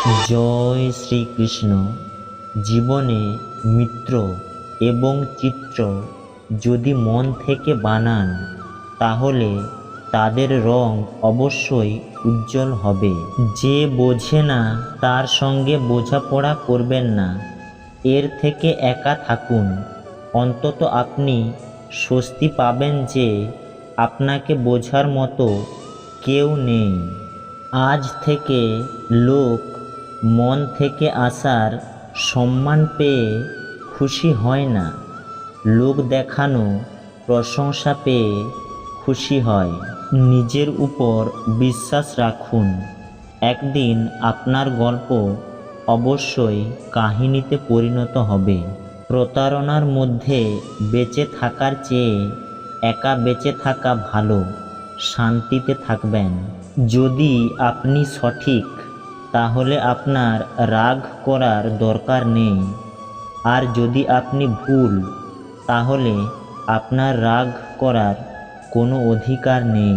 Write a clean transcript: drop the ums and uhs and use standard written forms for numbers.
জয় শ্রীকৃষ্ণ। জীবনে মিত্র এবং চিত্র যদি মন থেকে বানান তাহলে তাদের রং অবশ্যই উজ্জ্বল হবে। যে বোঝে না তার সঙ্গে বোঝাপড়া করবেন না, এর থেকে একা থাকুন। অন্তত আপনি স্বস্তি পাবেন যে আপনাকে বোঝার মতো কেউ নেই। আজ থেকে লোক মন থেকে আসার সম্মান পেয়ে খুশি হয় না, লোক দেখানো প্রশংসা পেয়ে খুশি হয়। নিজের উপর বিশ্বাস রাখুন, একদিন আপনার গল্প অবশ্যই কাহিনীতে পরিণত হবে। প্রতারণার মধ্যে বেঁচে থাকার চেয়ে একা বেঁচে থাকা ভালো, শান্তিতে থাকবেন। যদি আপনি সঠিক তাহলে আপনার রাগ করার দরকার নেই, আর যদি আপনি ভুল তাহলে আপনার রাগ করার কোনো অধিকার নেই।